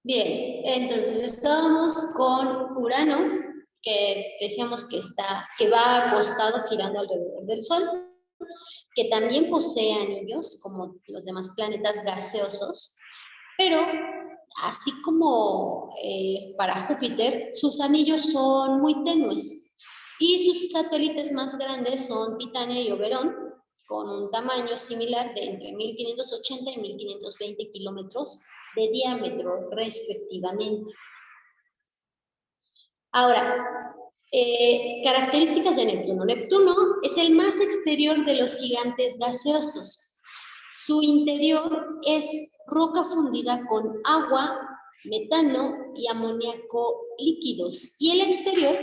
Bien, entonces estábamos con Urano, que decíamos que va acostado girando alrededor del Sol, que también posee anillos, como los demás planetas gaseosos, pero así como para Júpiter, sus anillos son muy tenues y sus satélites más grandes son Titania y Oberón, con un tamaño similar de entre 1580 y 1520 kilómetros de diámetro respectivamente. Ahora, características de Neptuno. Neptuno es el más exterior de los gigantes gaseosos. Su interior es roca fundida con agua, metano y amoníaco líquidos. Y el exterior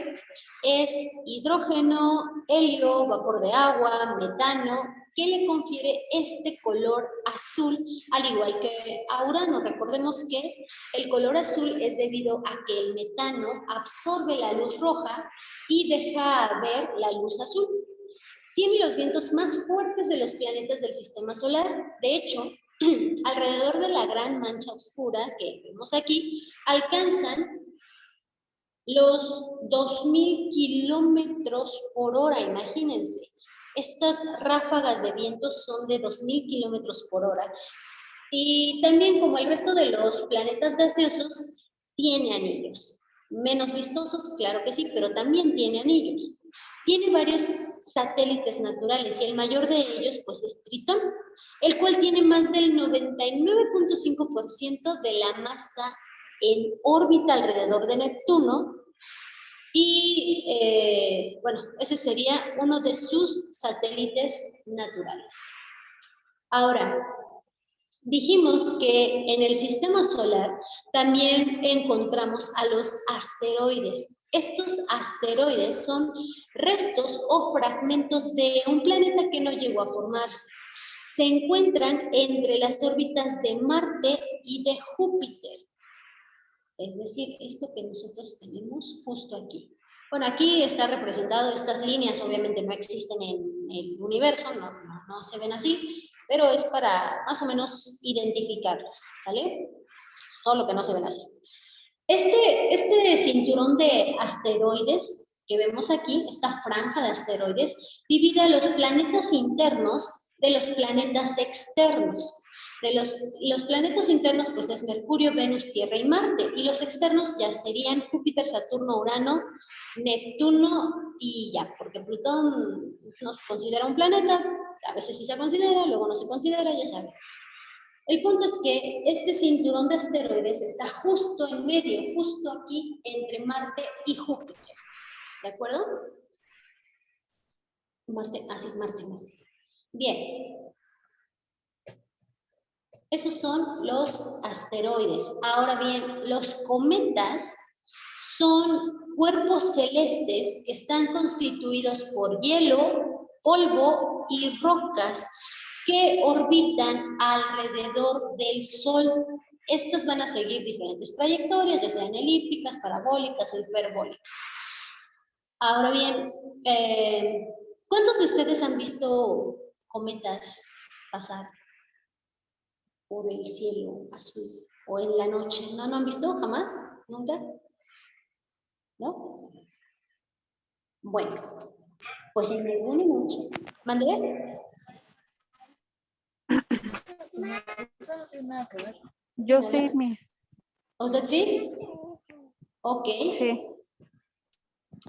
es hidrógeno, helio, vapor de agua, metano, que le confiere este color azul, al igual que a Urano. Recordemos que el color azul es debido a que el metano absorbe la luz roja y deja ver la luz azul. Tiene los vientos más fuertes de los planetas del sistema solar. De hecho, alrededor de la gran mancha oscura que vemos aquí, alcanzan los 2000 kilómetros por hora, imagínense. Estas ráfagas de viento son de 2000 kilómetros por hora. Y también, como el resto de los planetas gaseosos, tiene anillos. Menos vistosos, claro que sí, pero también tiene anillos. Tiene varios satélites naturales y el mayor de ellos pues es Tritón, el cual tiene más del 99.5% de la masa en órbita alrededor de Neptuno y bueno, ese sería uno de sus satélites naturales. Ahora, dijimos que en el sistema solar también encontramos a los asteroides. Estos asteroides son restos o fragmentos de un planeta que no llegó a formarse. Se encuentran entre las órbitas de Marte y de Júpiter. Es decir, esto que nosotros tenemos justo aquí. Bueno, aquí está representado, estas líneas obviamente no existen en el universo, no se ven así, pero es para más o menos identificarlos, ¿vale? Todo lo que no se ven así. Este cinturón de asteroides que vemos aquí, esta franja de asteroides, divide a los planetas internos de los planetas externos. Los planetas internos, pues es Mercurio, Venus, Tierra y Marte, y los externos ya serían Júpiter, Saturno, Urano, Neptuno y ya, porque Plutón no se considera un planeta, a veces sí se considera, luego no se considera, ya saben. El punto es que este cinturón de asteroides está justo en medio, justo aquí, entre Marte y Júpiter. ¿De acuerdo? Marte, así es Marte. Bien. Esos son los asteroides. Ahora bien, los cometas son cuerpos celestes que están constituidos por hielo, polvo y rocas que orbitan alrededor del Sol. Estas van a seguir diferentes trayectorias, ya sean elípticas, parabólicas o hiperbólicas. Ahora bien, ¿cuántos de ustedes han visto cometas pasar por el cielo azul o en la noche? ¿No han visto jamás? ¿Nunca? ¿No? Bueno, pues en alguna noche. ¿Mandé? Yo sí, Miss. ¿Usted sí? Ok. Sí.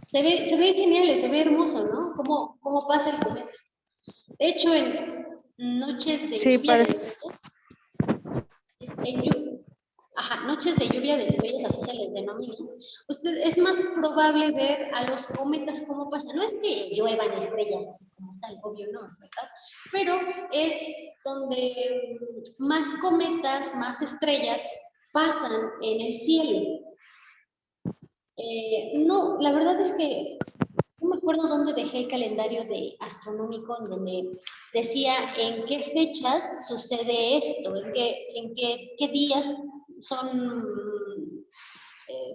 Se ve genial, se ve hermoso, ¿no? ¿Cómo pasa el cometa? De hecho, en noches de Sí, lluvia parece. noches de lluvia de estrellas, así se les denomina, es más probable ver a los cometas cómo pasan. No es que lluevan estrellas así como tal, obvio no, ¿verdad? Pero es donde más cometas, más estrellas pasan en el cielo. No, la verdad es que no me acuerdo dónde dejé el calendario astronómico en donde decía en qué fechas sucede esto, en qué días son,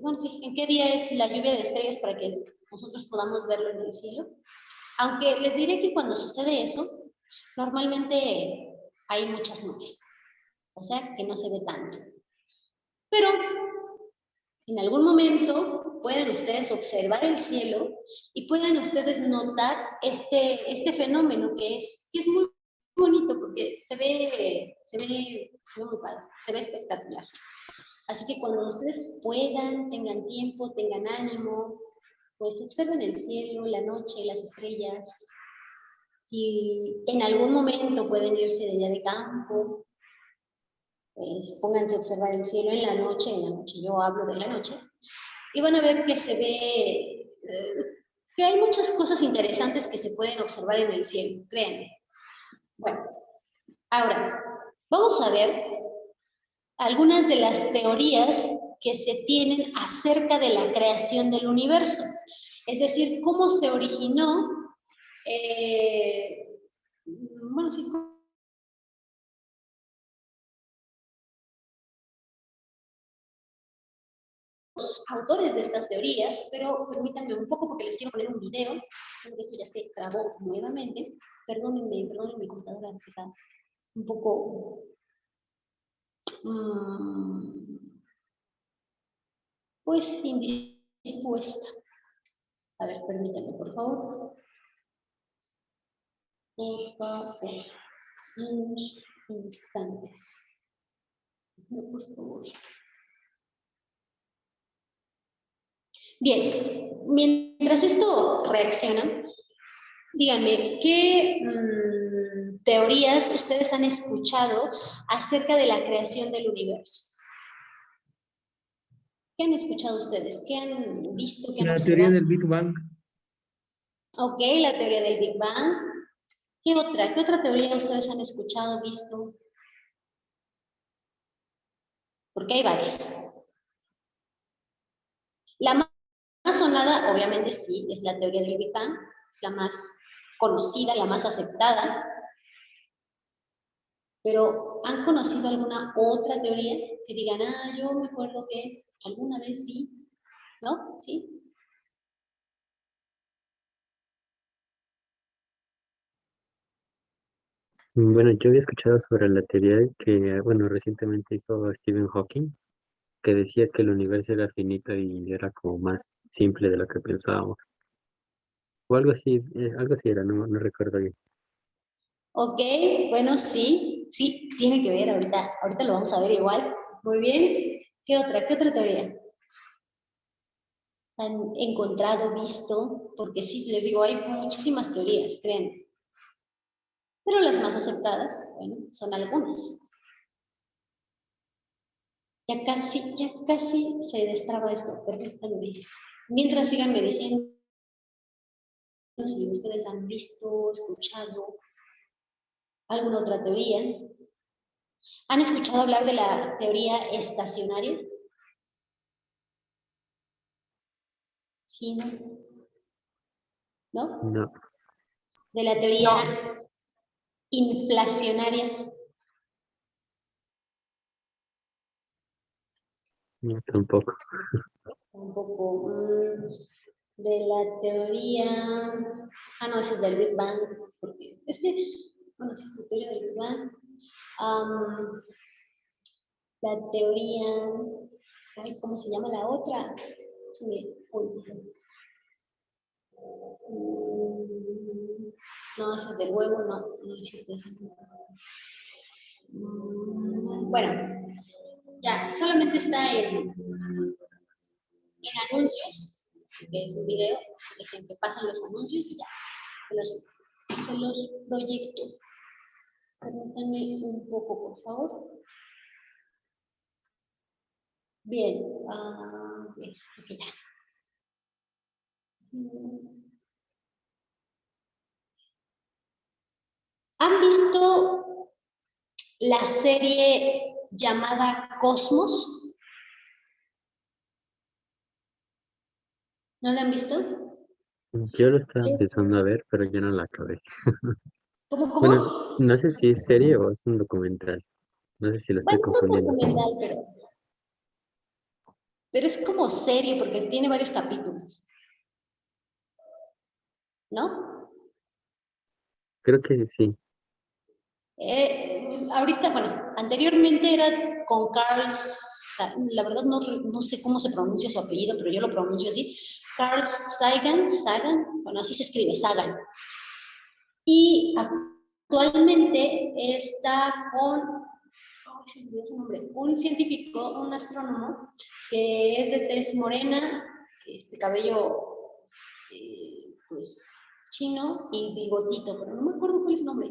bueno, sí, en qué día es la lluvia de estrellas para que nosotros podamos verlo en el cielo. Aunque les diré que cuando sucede eso, normalmente hay muchas nubes, o sea que no se ve tanto. Pero en algún momento pueden ustedes observar el cielo y pueden ustedes notar este fenómeno que es muy bonito porque se ve muy padre, se ve espectacular. Así que cuando ustedes puedan, tengan tiempo, tengan ánimo, pues observen el cielo, la noche, las estrellas. Si en algún momento pueden irse de día de campo, pues pónganse a observar el cielo en la noche, yo hablo de la noche, y van a ver que se ve, que hay muchas cosas interesantes que se pueden observar en el cielo, créanme. Bueno, ahora, vamos a ver algunas de las teorías que se tienen acerca de la creación del universo. Es decir, cómo se originó, bueno, sí, los autores de estas teorías, pero permítanme un poco porque les quiero poner un video. Esto ya se grabó nuevamente. Perdónenme, mi computadora que está un poco pues indispuesta. A ver, permítanme, por favor. Por favor. Unos instantes. No, por favor. Bien, mientras esto reacciona, díganme, ¿qué teorías ustedes han escuchado acerca de la creación del universo? ¿Qué han escuchado ustedes? ¿Qué han visto? ¿Qué han La observado? teoría del Big Bang. Ok, la teoría del Big Bang. ¿Qué otra teoría ustedes han escuchado, visto? Porque hay varias. La más sonada, obviamente sí, es la teoría del Big Bang, es la más conocida, la más aceptada. Pero ¿han conocido alguna otra teoría que digan, yo me acuerdo que alguna vez vi, ¿no? ¿Sí? Bueno, yo había escuchado sobre la teoría que, bueno, recientemente hizo Stephen Hawking, que decía que el universo era finito y era como más simple de lo que pensábamos. O algo así era, no recuerdo bien. Ok, bueno, sí, tiene que ver ahorita lo vamos a ver igual. Muy bien. ¿Qué otra teoría han encontrado, visto? Porque sí, les digo, hay muchísimas teorías, creen. Pero las más aceptadas, bueno, son algunas. Ya casi se destraba esto, permítanme. Mientras síganme diciendo si ustedes han visto, escuchado alguna otra teoría. ¿Han escuchado hablar de la teoría estacionaria? Sí, ¿no? ¿No? No, De la teoría inflacionaria. no tampoco. Un poco de la teoría. No, esa es del Big Bang. Porque es que, bueno, sí, la teoría del Big Bang. La teoría. Ay, ¿cómo se llama la otra? Se me olvidó. No, esa es del huevo, no es cierto. Bueno, ya, solamente está en anuncios, que es un video de que pasan los anuncios y ya, se los proyecto. Permítanme un poco, por favor. Bien, bien, ok, ya. ¿Han visto la serie llamada Cosmos? ¿No la han visto? Yo lo estaba empezando a ver, pero ya no la acabé. ¿Cómo? Bueno, no sé si es serie o es un documental. No sé si lo estoy Bueno, es un confundiendo. documental, pero es como serie porque tiene varios capítulos, ¿no? Creo que sí. Ahorita, bueno, anteriormente era con Carl la verdad no sé cómo se pronuncia su apellido, pero yo lo pronuncio así, Carl Sagan, bueno, así se escribe, Sagan. Y actualmente está con, se me olvidó su nombre, un científico, un astrónomo, que es de tez morena, cabello, pues, chino y bigotito, pero no me acuerdo cuál es su nombre.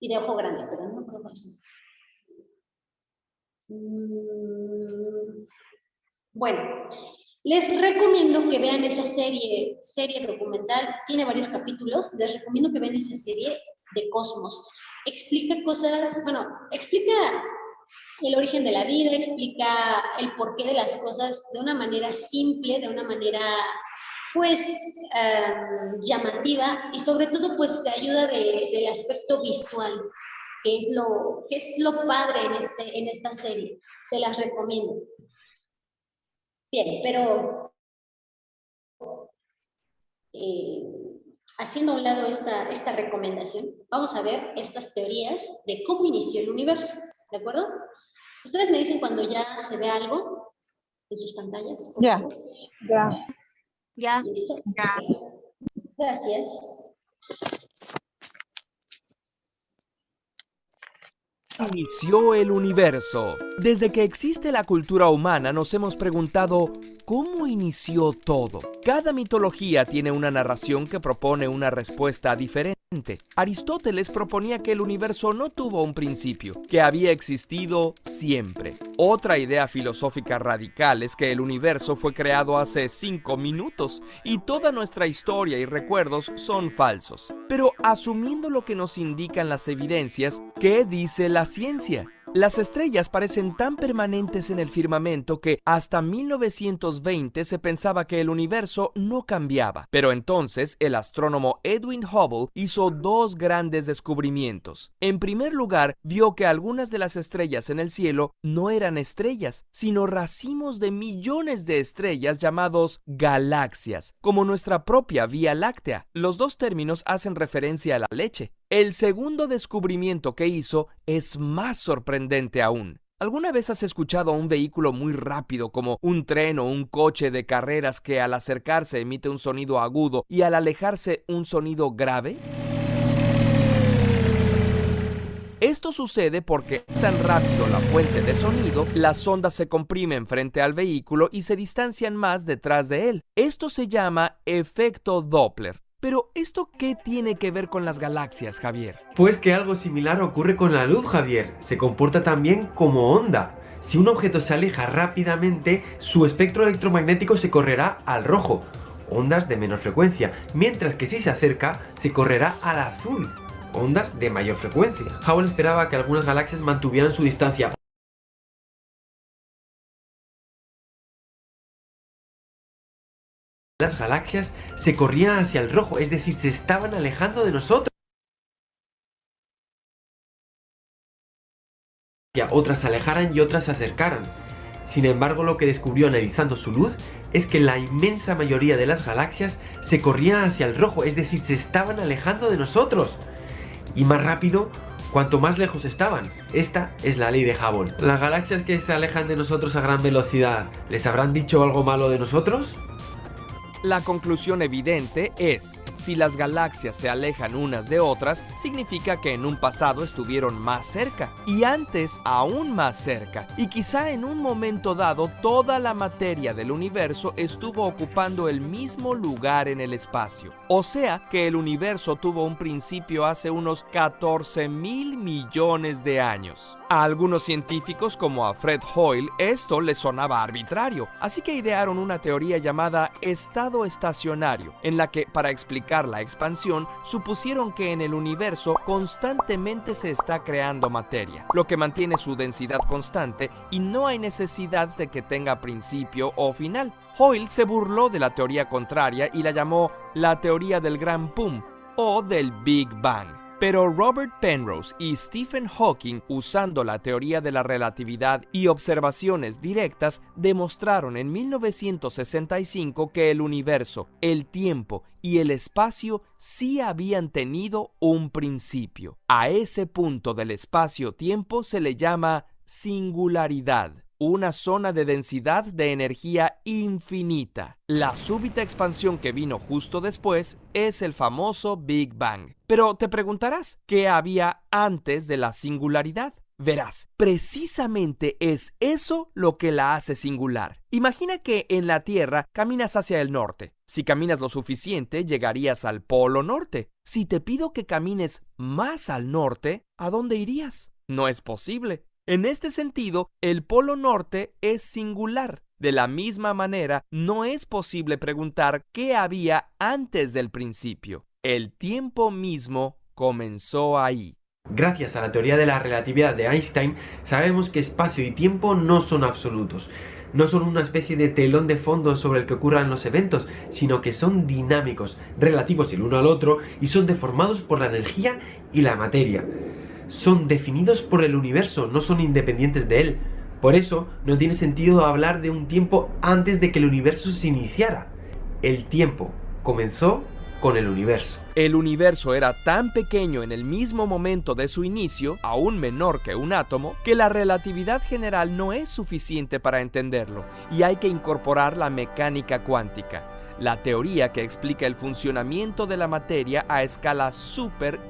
Y de ojo grande, pero no me acuerdo cuál es su nombre. Bueno, les recomiendo que vean esa serie documental, tiene varios capítulos, les recomiendo que vean esa serie de Cosmos. Explica cosas, bueno, explica el origen de la vida, explica el porqué de las cosas de una manera simple, de una manera, pues, llamativa, y sobre todo, pues, se ayuda del aspecto visual, que es lo padre en esta serie. Se las recomiendo. Bien, pero haciendo a un lado esta recomendación, vamos a ver estas teorías de cómo inició el universo, ¿de acuerdo? Ustedes me dicen cuando ya se ve algo en sus pantallas. Ya. Ya. ¿Listo? Okay. Gracias. Inició el universo. Desde que existe la cultura humana nos hemos preguntado ¿cómo inició todo? Cada mitología tiene una narración que propone una respuesta diferente. Aristóteles proponía que el universo no tuvo un principio, que había existido siempre. Otra idea filosófica radical es que el universo fue creado hace 5 minutos y toda nuestra historia y recuerdos son falsos. Pero asumiendo lo que nos indican las evidencias, ¿qué dice la ciencia? Las estrellas parecen tan permanentes en el firmamento que hasta 1920 se pensaba que el universo no cambiaba. Pero entonces el astrónomo Edwin Hubble hizo 2 grandes descubrimientos. En primer lugar, vio que algunas de las estrellas en el cielo no eran estrellas, sino racimos de millones de estrellas llamados galaxias, como nuestra propia Vía Láctea. Los 2 términos hacen referencia a la leche. El segundo descubrimiento que hizo es más sorprendente aún. ¿Alguna vez has escuchado a un vehículo muy rápido como un tren o un coche de carreras que al acercarse emite un sonido agudo y al alejarse un sonido grave? Esto sucede porque tan rápido la fuente de sonido, las ondas se comprimen frente al vehículo y se distancian más detrás de él. Esto se llama efecto Doppler. Pero, ¿esto qué tiene que ver con las galaxias, Javier? Pues que algo similar ocurre con la luz, Javier. Se comporta también como onda. Si un objeto se aleja rápidamente, su espectro electromagnético se correrá al rojo, ondas de menor frecuencia, mientras que si se acerca, se correrá al azul, ondas de mayor frecuencia. Hubble esperaba que algunas galaxias mantuvieran su distancia. Las galaxias se corrían hacia el rojo, es decir, se estaban alejando de nosotros. Otras se alejaran y otras se acercaran. Sin embargo, lo que descubrió analizando su luz es que la inmensa mayoría de las galaxias se corrían hacia el rojo, es decir, se estaban alejando de nosotros. Y más rápido, cuanto más lejos estaban. Esta es la ley de Hubble. Las galaxias que se alejan de nosotros a gran velocidad, ¿les habrán dicho algo malo de nosotros? La conclusión evidente es, si las galaxias se alejan unas de otras, significa que en un pasado estuvieron más cerca, y antes aún más cerca, y quizá en un momento dado toda la materia del universo estuvo ocupando el mismo lugar en el espacio. O sea que el universo tuvo un principio hace unos 14.000 millones de años. A algunos científicos como a Fred Hoyle esto les sonaba arbitrario, así que idearon una teoría llamada estado estacionario, en la que para explicar la expansión supusieron que en el universo constantemente se está creando materia, lo que mantiene su densidad constante y no hay necesidad de que tenga principio o final. Hoyle se burló de la teoría contraria y la llamó la teoría del gran pum o del Big Bang. Pero Robert Penrose y Stephen Hawking, usando la teoría de la relatividad y observaciones directas, demostraron en 1965 que el universo, el tiempo y el espacio sí habían tenido un principio. A ese punto del espacio-tiempo se le llama singularidad, una zona de densidad de energía infinita. La súbita expansión que vino justo después es el famoso Big Bang. Pero te preguntarás, ¿qué había antes de la singularidad? Verás, precisamente es eso lo que la hace singular. Imagina que en la Tierra caminas hacia el norte. Si caminas lo suficiente, llegarías al Polo Norte. Si te pido que camines más al norte, ¿a dónde irías? No es posible. En este sentido, el Polo Norte es singular. De la misma manera, no es posible preguntar qué había antes del principio. El tiempo mismo comenzó ahí. Gracias a la teoría de la relatividad de Einstein, sabemos que espacio y tiempo no son absolutos. No son una especie de telón de fondo sobre el que ocurran los eventos, sino que son dinámicos, relativos el uno al otro, y son deformados por la energía y la materia. Son definidos por el universo, no son independientes de él. Por eso, no tiene sentido hablar de un tiempo antes de que el universo se iniciara. El tiempo comenzó con el universo. El universo era tan pequeño en el mismo momento de su inicio, aún menor que un átomo, que la relatividad general no es suficiente para entenderlo, y hay que incorporar la mecánica cuántica, la teoría que explica el funcionamiento de la materia a escala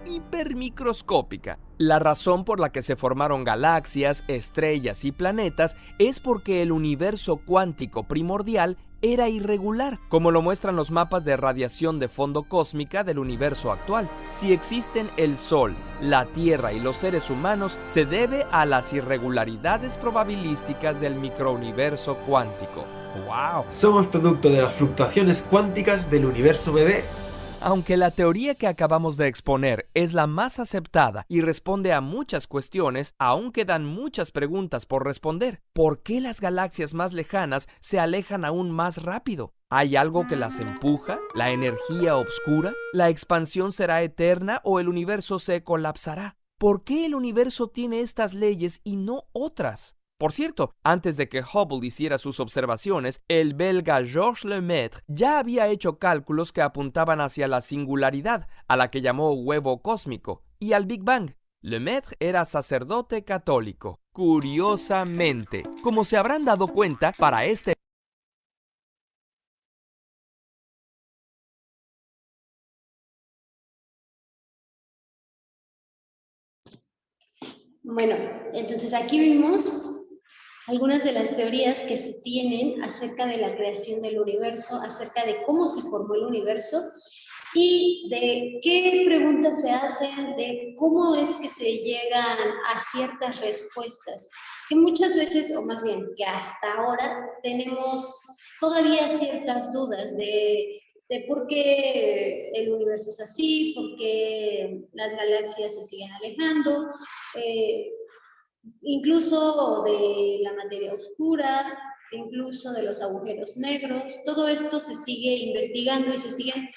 hipermicroscópica. La razón por la que se formaron galaxias, estrellas y planetas es porque el universo cuántico primordial era irregular, como lo muestran los mapas de radiación de fondo cósmica del universo actual. Si existen el Sol, la Tierra y los seres humanos, se debe a las irregularidades probabilísticas del microuniverso cuántico. ¡Wow! Somos producto de las fluctuaciones cuánticas del universo bebé. Aunque la teoría que acabamos de exponer es la más aceptada y responde a muchas cuestiones, aún quedan muchas preguntas por responder. ¿Por qué las galaxias más lejanas se alejan aún más rápido? ¿Hay algo que las empuja? ¿La energía oscura? ¿La expansión será eterna o el universo se colapsará? ¿Por qué el universo tiene estas leyes y no otras? Por cierto, antes de que Hubble hiciera sus observaciones, el belga Georges Lemaître ya había hecho cálculos que apuntaban hacia la singularidad, a la que llamó huevo cósmico, y al Big Bang. Lemaître era sacerdote católico. Curiosamente, como se habrán dado cuenta, para este Bueno, entonces aquí vimos algunas de las teorías que se tienen acerca de la creación del universo, acerca de cómo se formó el universo y de qué preguntas se hacen, de cómo es que se llegan a ciertas respuestas, que muchas veces, o más bien que hasta ahora, tenemos todavía ciertas dudas de por qué el universo es así, por qué las galaxias se siguen alejando, incluso de la materia oscura, incluso de los agujeros negros. Todo esto se sigue investigando y se siguen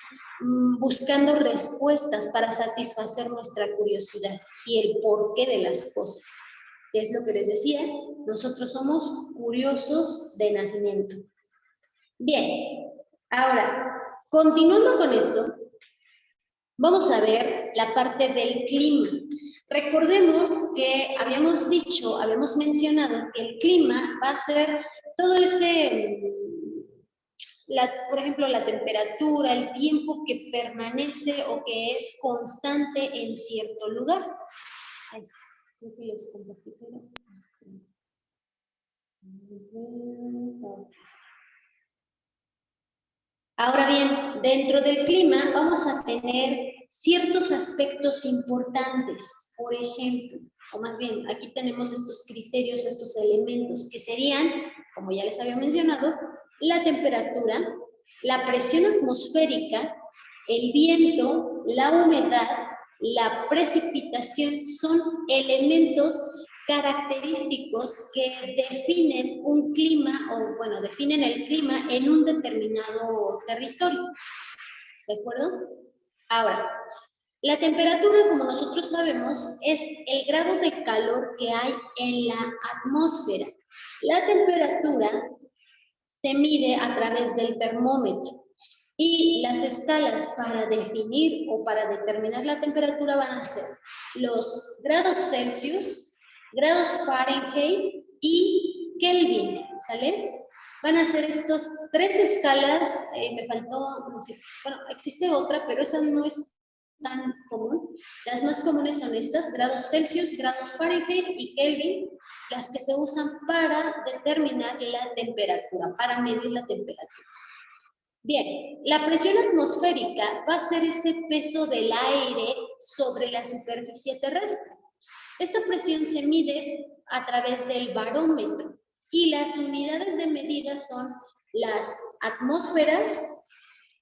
buscando respuestas para satisfacer nuestra curiosidad y el porqué de las cosas. Que es lo que les decía, nosotros somos curiosos de nacimiento. Bien, ahora, continuando con esto, vamos a ver la parte del clima. Recordemos que habíamos mencionado que el clima va a ser todo ese, por ejemplo, la temperatura, el tiempo que permanece o que es constante en cierto lugar. Ay, creo que les compartí, pero... Ahora bien, dentro del clima vamos a tener ciertos aspectos importantes. Por ejemplo, o más bien, aquí tenemos estos criterios, estos elementos que serían, como ya les había mencionado, la temperatura, la presión atmosférica, el viento, la humedad, la precipitación, son elementos característicos que definen un clima, o bueno, definen el clima en un determinado territorio. ¿De acuerdo? Ahora, la temperatura, como nosotros sabemos, es el grado de calor que hay en la atmósfera. La temperatura se mide a través del termómetro y las escalas para definir o para determinar la temperatura van a ser los grados Celsius, grados Fahrenheit y Kelvin, ¿sale? Van a ser estas 3 escalas, me faltó, no sé, bueno, existe otra, pero esa no es tan común. Las más comunes son estas, grados Celsius, grados Fahrenheit y Kelvin, las que se usan para determinar la temperatura, para medir la temperatura. Bien, la presión atmosférica va a ser ese peso del aire sobre la superficie terrestre. Esta presión se mide a través del barómetro y las unidades de medida son las atmósferas,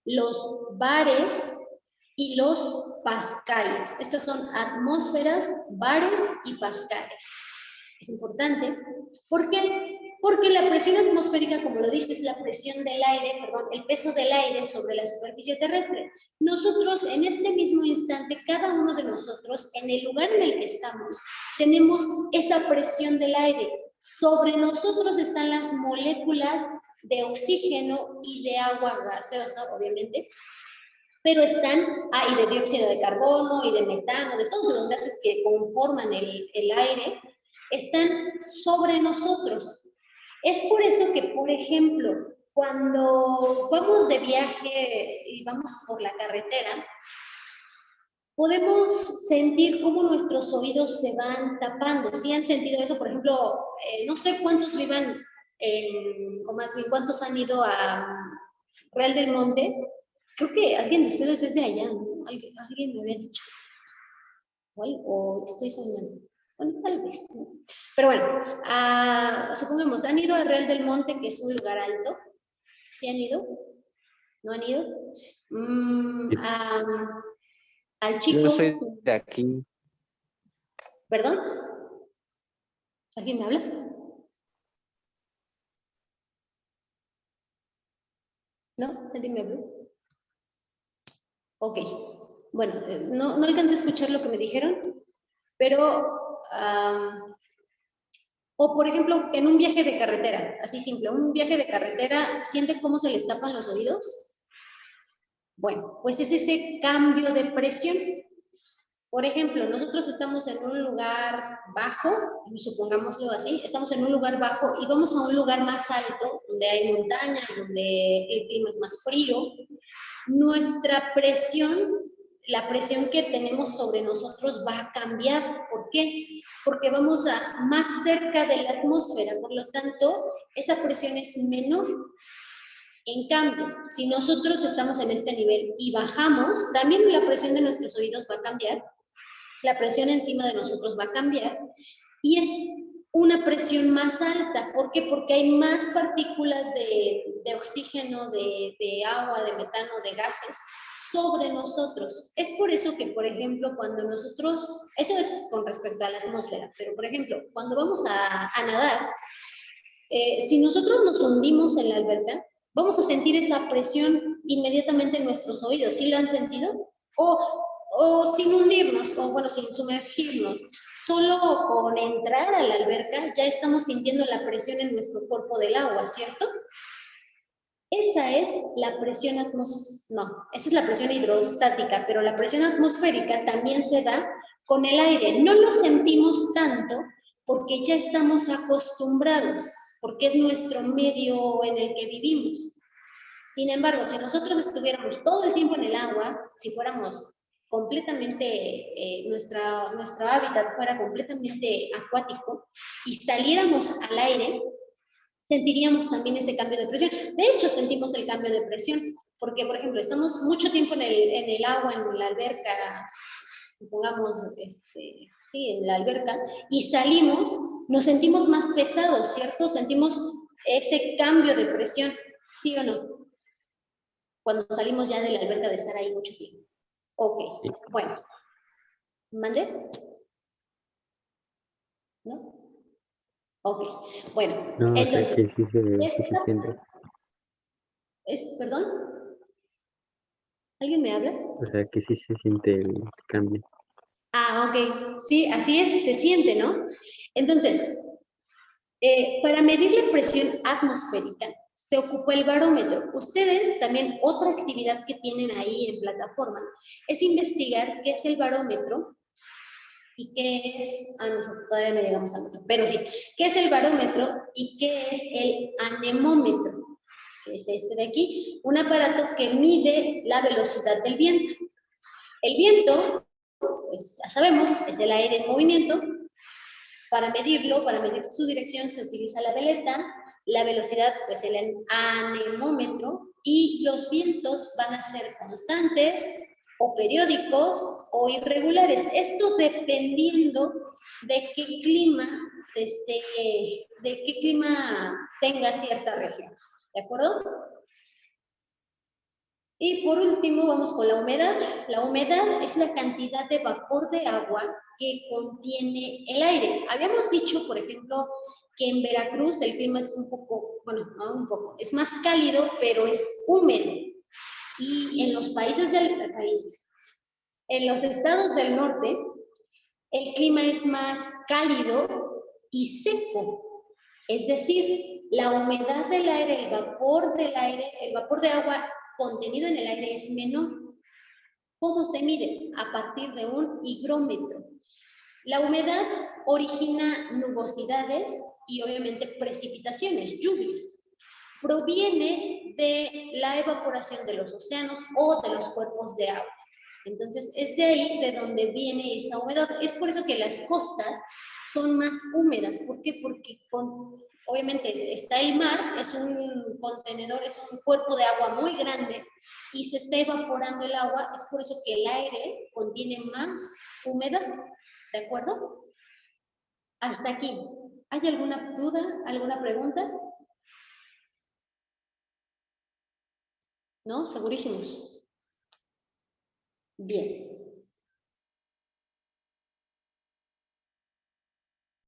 los bares y los pascales. Estas son atmósferas, bares y pascales. Es importante. ¿Por qué? Porque la presión atmosférica, como lo dice, es la presión del aire, perdón, el peso del aire sobre la superficie terrestre. Nosotros, en este mismo instante, cada uno de nosotros, en el lugar en el que estamos, tenemos esa presión del aire. Sobre nosotros están las moléculas de oxígeno y de agua gaseosa, obviamente, pero están, y de dióxido de carbono y de metano, de todos los gases que conforman el aire, están sobre nosotros. Es por eso que, por ejemplo, cuando vamos de viaje y vamos por la carretera, podemos sentir cómo nuestros oídos se van tapando. ¿Sí han sentido eso? Por ejemplo, no sé cuántos vivan, o más bien cuántos han ido a Real del Monte. Creo que alguien de ustedes es de allá, ¿no? Alguien me había dicho. O estoy soñando. Bueno, tal vez, ¿no? Pero bueno, supongamos, ¿han ido a Real del Monte, que es un lugar alto? ¿Sí han ido? ¿No han ido? Al Chico. Yo soy de aquí. ¿Perdón? ¿Alguien me habla? ¿No? ¿Alguien me habla? Ok. Bueno, no alcancé a escuchar lo que me dijeron, pero... o por ejemplo, en un viaje de carretera, así simple, un viaje de carretera, ¿siente cómo se les tapan los oídos? Bueno, pues es ese cambio de presión. Por ejemplo, nosotros estamos en un lugar bajo, supongámoslo así, estamos en un lugar bajo y vamos a un lugar más alto, donde hay montañas, donde el clima es más frío. Nuestra presión, la presión que tenemos sobre nosotros va a cambiar. ¿Por qué? Porque vamos más cerca de la atmósfera, por lo tanto, esa presión es menor. En cambio, si nosotros estamos en este nivel y bajamos, también la presión de nuestros oídos va a cambiar, la presión encima de nosotros va a cambiar, y es una presión más alta. ¿Por qué? Porque hay más partículas de oxígeno, de agua, de metano, de gases sobre nosotros. Es por eso que, por ejemplo, cuando nosotros, eso es con respecto a la atmósfera, pero por ejemplo, cuando vamos a nadar, si nosotros nos hundimos en la alberca, vamos a sentir esa presión inmediatamente en nuestros oídos. ¿Sí lo han sentido? O sin hundirnos, o bueno, sin sumergirnos. Solo con entrar a la alberca ya estamos sintiendo la presión en nuestro cuerpo del agua, ¿cierto? Esa es la presión atmosférica, no, esa es la presión hidrostática, pero la presión atmosférica también se da con el aire. No lo sentimos tanto porque ya estamos acostumbrados, porque es nuestro medio en el que vivimos. Sin embargo, si nosotros estuviéramos todo el tiempo en el agua, si fuéramos completamente, nuestro hábitat fuera completamente acuático y saliéramos al aire, sentiríamos también ese cambio de presión. De hecho, sentimos el cambio de presión, porque, por ejemplo, estamos mucho tiempo en el agua, en la alberca, pongamos, sí, en la alberca, y salimos, nos sentimos más pesados, ¿cierto? Sentimos ese cambio de presión, ¿sí o no? Cuando salimos ya de la alberca de estar ahí mucho tiempo. Ok, bueno. ¿Mande? ¿No? Ok, bueno. No, entonces, que sí se siente. ¿Perdón? ¿Alguien me habla? O sea, que sí se siente el cambio. Ok, sí, así es, se siente, ¿no? Entonces, para medir la presión atmosférica, se ocupó el barómetro. Ustedes también, otra actividad que tienen ahí en plataforma, es investigar qué es el barómetro ¿Y qué es? Nosotros todavía no llegamos al otro, pero sí. ¿Qué es el barómetro y qué es el anemómetro? Que es este de aquí, un aparato que mide la velocidad del viento. El viento, pues ya sabemos, es el aire en movimiento. Para medirlo, para medir su dirección, se utiliza la veleta, la velocidad, pues el anemómetro, y los vientos van a ser constantes, o periódicos, o irregulares. Esto dependiendo de qué clima, tenga cierta región. ¿De acuerdo? Y por último vamos con la humedad. La humedad es la cantidad de vapor de agua que contiene el aire. Habíamos dicho, por ejemplo, que en Veracruz el clima es un poco, bueno, no un poco, es más cálido, pero es húmedo. Y en los en los estados del norte, el clima es más cálido y seco. Es decir, la humedad del aire, el vapor de agua contenido en el aire es menor. ¿Cómo se mide? A partir de un higrómetro. La humedad origina nubosidades y obviamente precipitaciones, lluvias. Proviene de la evaporación de los océanos o de los cuerpos de agua. Entonces, es de ahí de donde viene esa humedad. Es por eso que las costas son más húmedas. ¿Por qué? Porque obviamente está el mar, es un contenedor, es un cuerpo de agua muy grande y se está evaporando el agua. Es por eso que el aire contiene más humedad. ¿De acuerdo? Hasta aquí. ¿Hay alguna duda, alguna pregunta? ¿No? ¿Segurísimos? Bien.